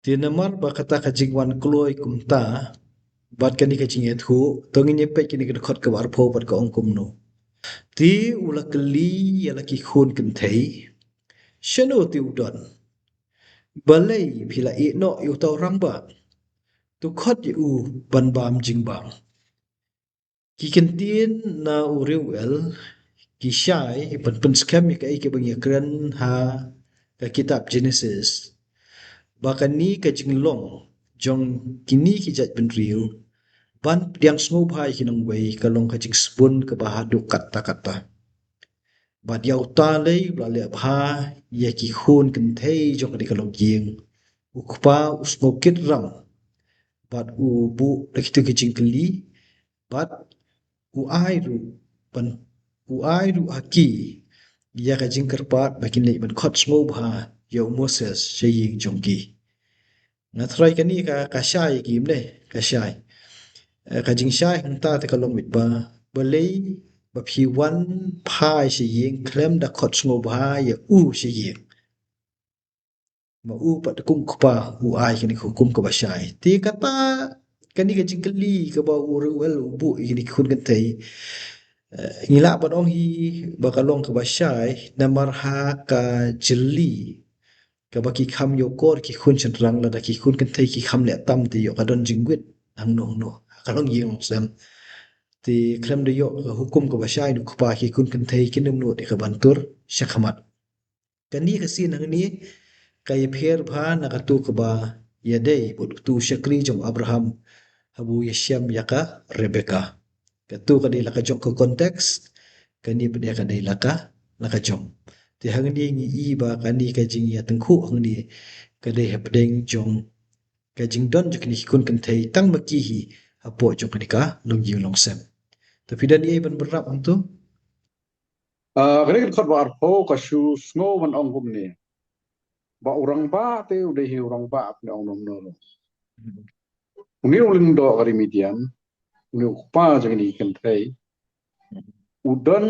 Tinamar bakata kajingwan kloy kumta bat kani kajing ethu tongin yepe kini kedekot ke warpo bat ka ongkum no. Ti ula keli yala ki khun kenthei. Shano ti udon. Balai pila no yu tau rangba. Tu khot yu ban bam jing bam. Ki kentien na u rewel ki syai ban pen scam ya kai ke bang yakran ha ka kitab Genesis. Bahkan ni kajing long jong kini ki jat ben riu ban diang snow bhai kinong wei kalong kajing spun ke bahadu kata-kata. Ba diau ta lei bla le bha ya ki khun kan thei jong di kalong gieng. Ukpa usno kit ram. Bat u bu lektu kajing keli bat u ai ru ban u ai ru aki ya kajing kerpat bakin lei ban khot snow bha ya Moses sheying jong ki. Ngatrai kani ka syai ki mne ka syai. Kajing syai hang ta te kalong mit ba balei ba phi wan phai shi yeng klem da khot ngo ba ya u shi yeng ma u pat kum kpa u ai kini kum ka ba syai ti kata kani kajing kali ka ba u wel bu ini khun kan tai ngila ba dong hi ba kalong ka ba syai namar ha ka jeli ka ba ki kham yo kor ki khun chen rang la da ki khun kan tai ki kham le tam ti yo ka don jingwit hang no kalong yeng sem ti klem de yo hukum ko basyai du kpa ki kun kan thei kinum no de ka bantur shakhamat kani ka sin hang ni kay pher bha na ka tu ka ba ya dei but tu shakri jom Abraham habu yasham yaka Rebecca ka tu ka de la ka jong ko context kani pede ka de la ka jong ti hang ni ngi i ba kani ka jing ya tengkhu hang ni ka de hepdeng jong ka jing don jok ni kun kan thei tang ma ki hi apo jok ni ka long yu long sem tapi dan ia ban berap untuk Kani kan khot ba arpo ka shu snow man ong gum ni. Ba urang ba te udah hi urang ba apne ong nom no. Uni uling do kari median. Uni ukpa jang ni kan thai. Udan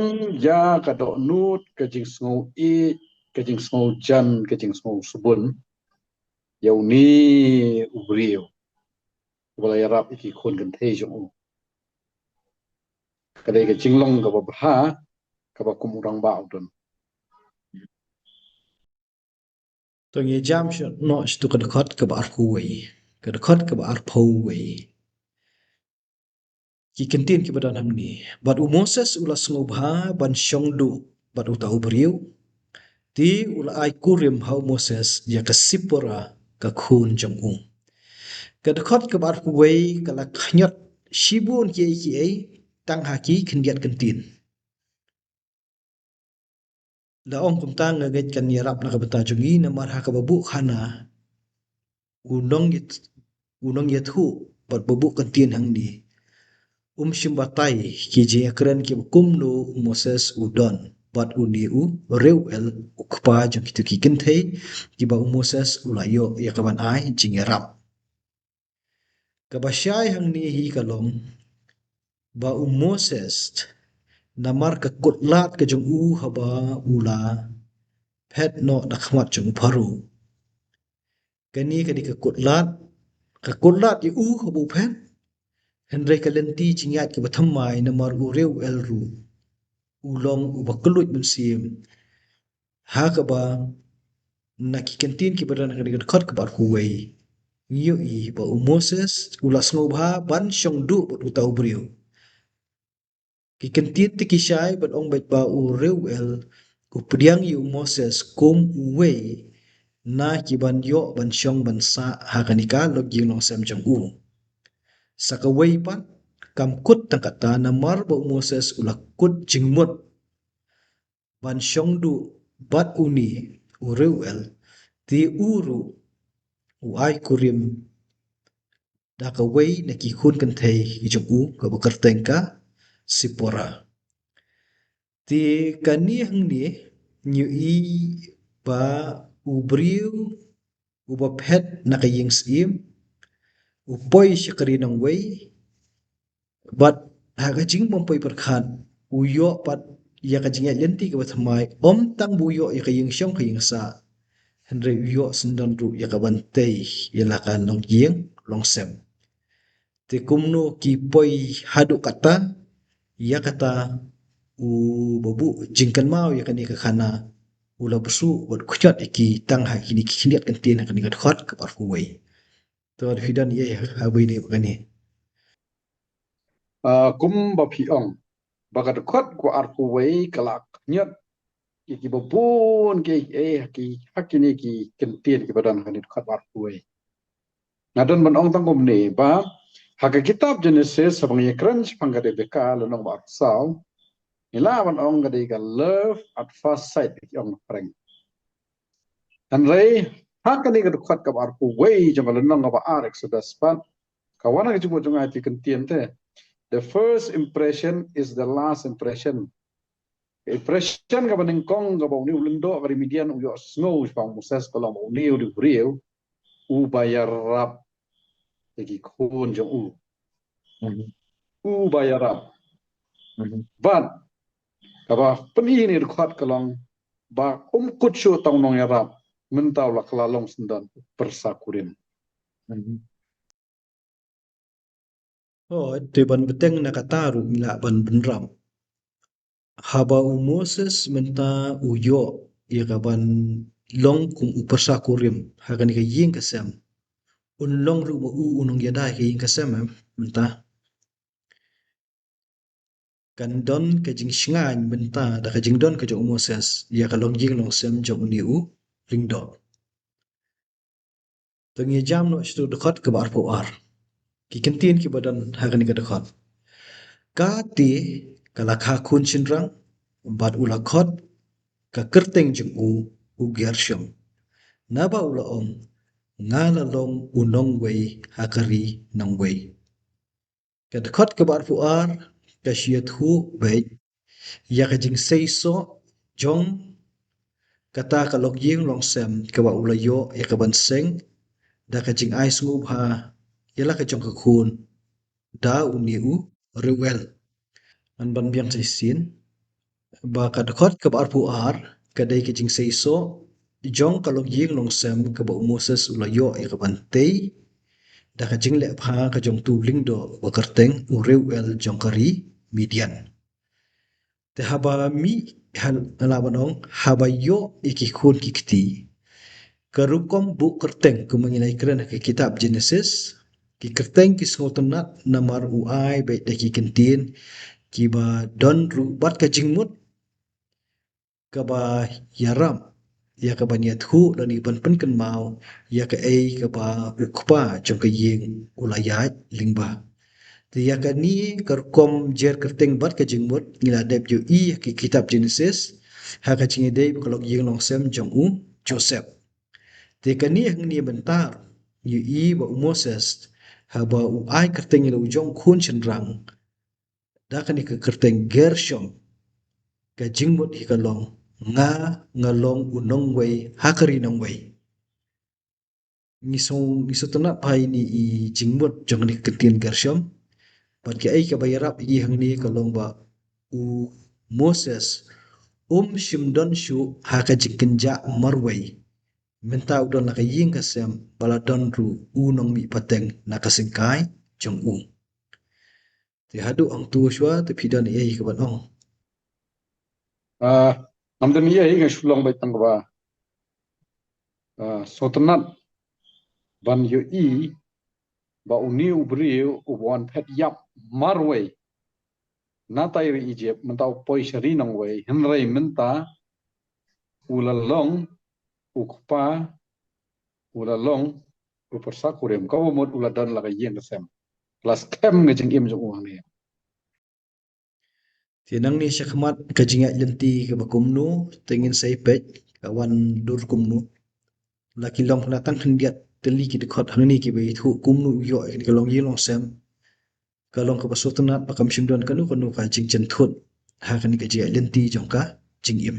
ya ka do nut ka jing snow i ka jing snow jan ka jing snow subun. Ya uni ubriu. Wala ya rap iki khun kan thai jong. Kadai ka jinglong ka ba bha ka ba kum urang ba udan. tong ye jam shot no stu ka dekat ke bar kuwei ka dekat ke bar powei ki kentin ki badan hang ni bat u Moses ulas ngobha ban shongdu bat u tau beriu ti ula ai kurim hau Moses ya ka sipora ka khun jong ka dekat ke bar kuwei ka la khnyot shibun ki ai tang haki khendiat kentin da ong kum tang ngai kan yarap na ka bata jungi na mar ha ka babu khana unong yathu bat babu kan tien hang ni shimbatai ki je akran ki kum no Moses udon bat uni u rewel ukpa jong kitu ki kinthe ki ba Moses ulayo ya kaban ai jingerap ka ba syai hang ni hi kalong ba Moses namar ka kutlat ka jong u haba ula phet no da khmat jong paru kani ka di ka kutlat i u habu phet Henry kalenti chingat ke bathamai namar u reu elru ulong u bakelut mensim ha ka ba na ki kentin ki badan ka khot ka bar kuwei ngiyo i ba u Moses ulas ngobha ban shong du but u tau brio ki kentin ti ki shai ban ong bet ba u reu el u pdiang yu Moses kum wei na ki ban yo ban shong ban sa ha kanika log yin long sem jong u sakaway pa kam kut tang kata na marbo Moses ulak kut jingmut ban shongdu bat uni urewel ti uru uai kurim da ka way na ki khun kan thei ki jong u ka bakar tengka sipora ti kani hang ni nyu i ba ubriu uba phet na ka ying sim upoi shikari nang way but haga jing mom poi perkhan uyo pat ya ka jinga lenti ka bathamai om tang buyo ya ka ying shong ka ying sa Henry uyo sendan ru ya kabantay ialah kan long gieng long sem. Te kumno ki poi hadu kata ya kata u babu jingkan mau ya kan ka khana ula bersu buat kuchat iki tang ha kini kiniat kan tien kan ka khot ka par kuwei. To ar hidan ye ha bai ni bakani. Kum ba phi ong bagat khot ko ar ku wei kalak nyat ki babun ki hakini ki kentien ki badan kan khot ar ku wei ngadon man ong tang kum ne ba haka kitab Genesis sabang ye crunch pangade beka lonong ba saw ila man ong gade ka love at first sight ki ong preng dan rei hakani ka khot ka ar ku wei jamal lonong ba ar exodus pan kawana ki jubo junga ti kentien te. The first impression is the last impression. Impression ka baning kong ka ba uniu lindo ka remedian uyo snow pang Moses ko lang uniu di brio u bayarap lagi kun jong u bayarap ban ka ba peni ni rekat ka lang ba kutsu tong nong yarap mentau la klalong sendan persakurin. Oh, te ban beteng na kataru mila ban benram. Haba u Moses menta uyo ya kaban long kum upersa kurim hakani ka ying kasam. Un long ru mo u unong yada ka ying kasam menta kan don ka jing shingan menta da ka jing don ka jong Moses ya ka long ying long sem jong ni u ring do. Tangi jam no stu dekat ke bar po ar. Ki kentin ki badan hakani ka dekat. Ka ti kala ka kun chinrang bad ula khot ka kerteng jong u gershom. Naba ula ong ngala long unong wei hakari nong wei. Kad khot ke bar fuar ka shiat hu bei ya ka jing sei so jong kata ka lok yeng long sem ka ba ula yo ya ka ban seng da ka jing ai sungu ha ya la ka jong ka khun da uni u rewel an ban biang sai sin ba kad khot ke bar fuar ka dai ka jing sei so jong ka lok yeng long sem ka ba Moses ula yo ya ka ban tei da ka jing le pha ka jong tu ling do wa karteng u rewel jong kari Midian. Te haba mi hal alabanong haba yo iki khun kikti. Karukom bu kerteng kumangilai kerana ke kitab Genesis. Ki kerteng ki skotonat namar uai baik daki kentin ki ba don ru bat ka jingmut ka ba yaram ya ka ba niat hu dan iban penken mau ya ka ei ka ba ukpa jong ka yeng ulayat lingba. Tiya ni kerkom jer kerteng bat ka jingmut ngila dep jo i ki kitab Genesis ha ka chingi dei kalau yeng long sem jong u Joseph. Tika ni ang ni bentar yu i ba Moses ha ba u ai kerteng ila ujong kun chenrang da ka ni ka kerteng Gershom ka jingmut hi ka long nga ngalong unong wei hakari nong wei. Ngisong tana pai ni i jingmut jong ni kertien Gershom Pada ai ka bayarap i hang ni kalong ba u Moses shimdon shu ha ka jikinja marway menta udon na ka ying ka sem baladon ru u nong mi pateng na ka singkai jong u ti hadu ang tu shwa te pidan ai ka ban ong Namdan iya inga shulong bai tang ba sotanat ban yo i ba uni ubriu ubwan pet yap marway na tairi Egypt mentau poi shari nong wei henrei menta ulalong ukpa ulalong upersakurim kau mod uladan laga yen sem plus kem ngejeng im jong uang ni ti nang ni syakmat ka jinga lenti ka bakumnu tengin sai pet kawan dur kumnu laki long na tang hendiat teli ki dekot hang ni ki bai thu kumnu yo ki long yi long sem kalong ka basutna pakam shimdon kanu ka jing chen thut ha kan ka ji lenti jong ka jing im